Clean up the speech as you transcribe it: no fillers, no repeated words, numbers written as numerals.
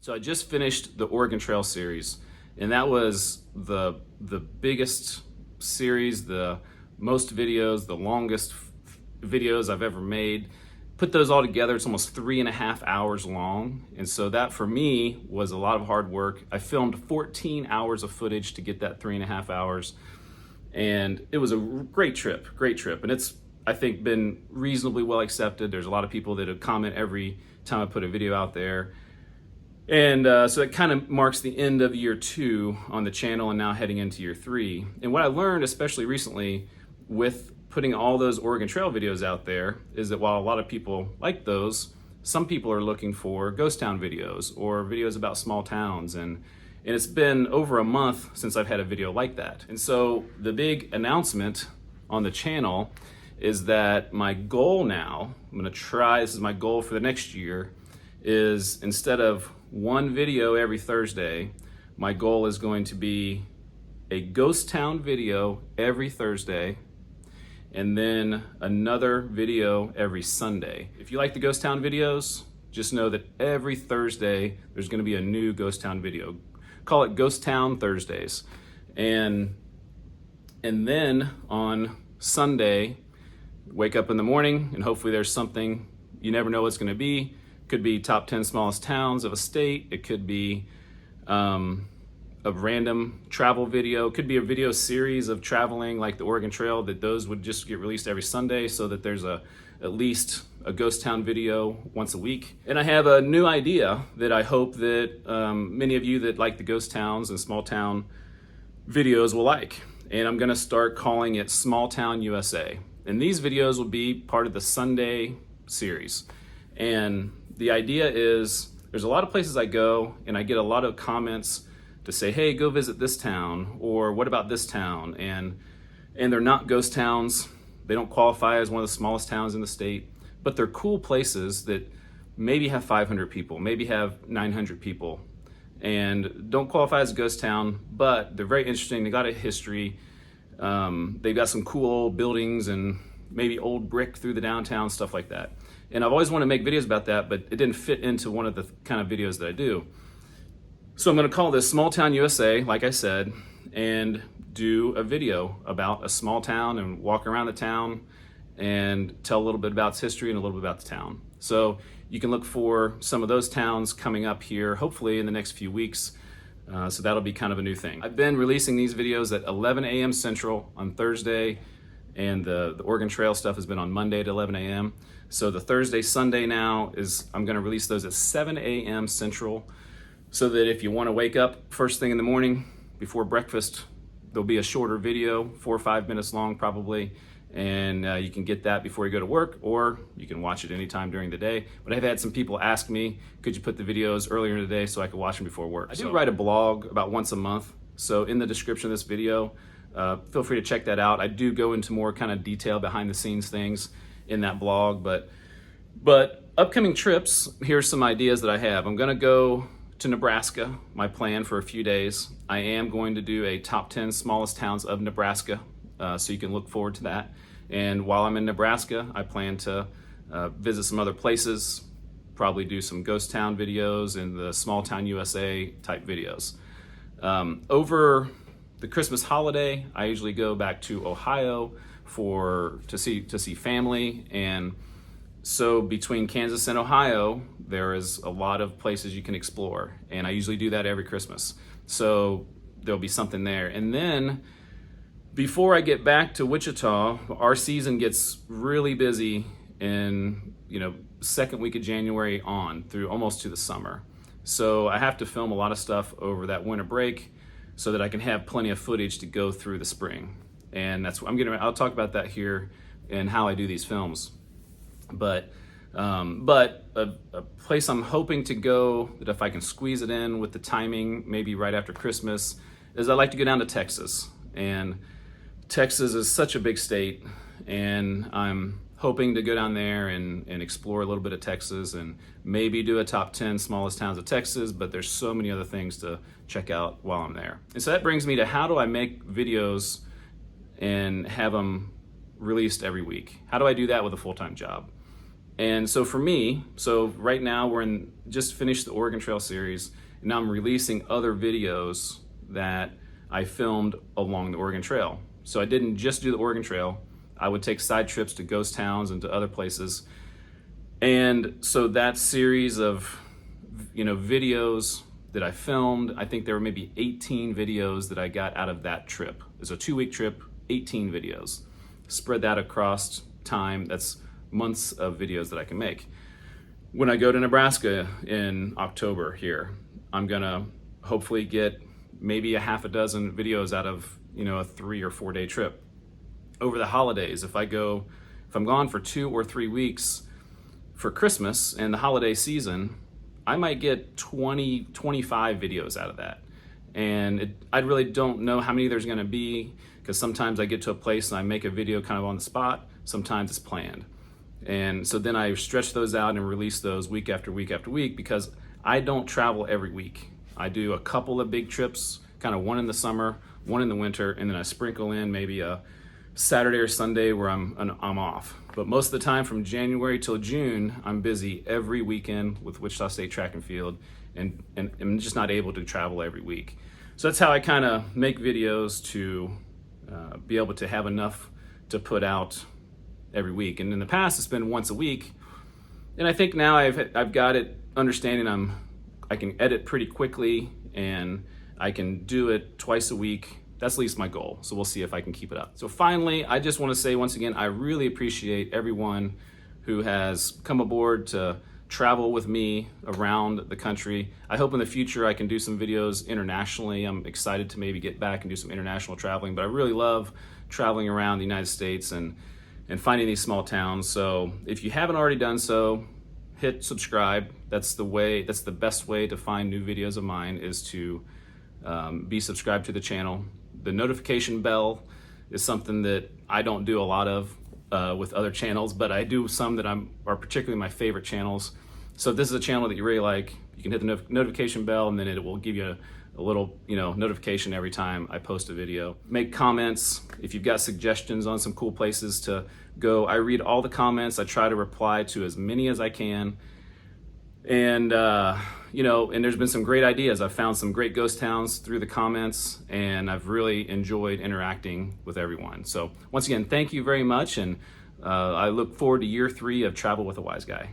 So I just finished the Oregon Trail series, and that was the biggest series, the most videos, the longest videos I've ever made. Put those all together, it's almost 3.5 hours long. And so that for me was a lot of hard work. I filmed 14 hours of footage to get that 3.5 hours. And it was a great trip. And it's, I think, been reasonably well accepted. There's a lot of people that have commented every time I put a video out there. And so it kind of marks the end of year 2 on the channel and now heading into year 3. And what I learned, especially recently with putting all those Oregon Trail videos out there, is that while a lot of people like those, some people are looking for ghost town videos or videos about small towns. And it's been over a month since I've had a video like that. And so the big announcement on the channel is that my goal now, I'm gonna try, this is my goal for the next year, is instead of one video every Thursday, my goal is going to be a ghost town video every Thursday, and then another video every Sunday. If you like the ghost town videos, just know that every Thursday there's gonna be a new ghost town video. Call it Ghost Town Thursdays. And then on Sunday, wake up in the morning and hopefully there's something, you never know what's gonna be. Could be top 10 smallest towns of a state. It could be a random travel video. It could be a video series of traveling like the Oregon Trail, that those would just get released every Sunday so that there's at least a ghost town video once a week. And I have a new idea that I hope that many of you that like the ghost towns and small town videos will like. And I'm gonna start calling it Small Town USA. And these videos will be part of the Sunday series. And the idea is, there's a lot of places I go and I get a lot of comments to say, hey, go visit this town, or what about this town? And they're not ghost towns. They don't qualify as one of the smallest towns in the state, but they're cool places that maybe have 500 people, maybe have 900 people, and don't qualify as a ghost town, but they're very interesting. They got a history. They've got some cool old buildings and maybe old brick through the downtown, stuff like that. And I've always wanted to make videos about that, but it didn't fit into one of the kind of videos that I do. So I'm gonna call this Small Town USA, like I said, and do a video about a small town and walk around the town and tell a little bit about its history and a little bit about the town. So you can look for some of those towns coming up here, hopefully in the next few weeks. So that'll be kind of a new thing. I've been releasing these videos at 11 a.m. Central on Thursday, and the Oregon Trail stuff has been on Monday at 11 a.m. So the Thursday, Sunday now I'm gonna release those at 7 a.m. Central, so that if you wanna wake up first thing in the morning before breakfast, there'll be a shorter video, 4 or 5 minutes long probably, and you can get that before you go to work, or you can watch it anytime during the day. But I've had some people ask me, could you put the videos earlier in the day so I could watch them before work? I do write a blog about once a month, so in the description of this video, feel free to check that out. I do go into more kind of detail behind the scenes things in that blog, but upcoming trips, here's some ideas that I have. I'm gonna go to Nebraska, my plan for a few days. I am going to do a top 10 smallest towns of Nebraska, so you can look forward to that. And while I'm in Nebraska, I plan to visit some other places, probably do some ghost town videos and the Small Town USA type videos. Over the Christmas holiday, I usually go back to Ohio to see family, and so between Kansas and Ohio, there is a lot of places you can explore, and I usually do that every Christmas. So there'll be something there. And then before I get back to Wichita, our season gets really busy in, second week of January on through almost to the summer. So I have to film a lot of stuff over that winter break so that I can have plenty of footage to go through the spring. And that's what I'll talk about that here and how I do these films. But a place I'm hoping to go, that if I can squeeze it in with the timing, maybe right after Christmas, is I'd like to go down to Texas. And Texas is such a big state, and I'm hoping to go down there and explore a little bit of Texas and maybe do a top 10 smallest towns of Texas, but there's so many other things to check out while I'm there. And so that brings me to, how do I make videos and have them released every week? How do I do that with a full-time job? And so for me, so right now just finished the Oregon Trail series, and now I'm releasing other videos that I filmed along the Oregon Trail. So I didn't just do the Oregon Trail. I would take side trips to ghost towns and to other places. And so that series of, videos that I filmed, I think there were maybe 18 videos that I got out of that trip. It was a 2-week trip, 18 videos. Spread that across time, that's months of videos that I can make. When I go to Nebraska in October here, I'm gonna hopefully get maybe a half a dozen videos out of, a 3 or 4 day trip. Over the holidays, if I'm gone for 2 or 3 weeks for Christmas and the holiday season, I might get 20, 25 videos out of that. And I really don't know how many there's gonna be, because sometimes I get to a place and I make a video kind of on the spot, sometimes it's planned. And so then I stretch those out and release those week after week after week, because I don't travel every week. I do a couple of big trips, kind of one in the summer, one in the winter, and then I sprinkle in maybe a Saturday or Sunday where I'm off. But most of the time from January till June, I'm busy every weekend with Wichita State Track and Field, and I'm just not able to travel every week. So that's how I kind of make videos to be able to have enough to put out every week. And in the past, it's been once a week. And I think now I've got it understanding I can edit pretty quickly, and I can do it twice a week. That's at least my goal. So we'll see if I can keep it up. So finally, I just want to say once again, I really appreciate everyone who has come aboard to travel with me around the country. I hope in the future I can do some videos internationally. I'm excited to maybe get back and do some international traveling, but I really love traveling around the United States and finding these small towns. So if you haven't already done so, hit subscribe. That's the best way to find new videos of mine, is to be subscribed to the channel. The notification bell is something that I don't do a lot of with other channels, but I do some that are particularly my favorite channels. So if this is a channel that you really like, you can hit the notification bell, and then it will give you a little notification every time I post a video. Make comments if you've got suggestions on some cool places to go. I read all the comments. I try to reply to as many as I can. And and there's been some great ideas. I've found some great ghost towns through the comments, and I've really enjoyed interacting with everyone. So once again, thank you very much, and I look forward to year 3 of Travel with a Wise Guy.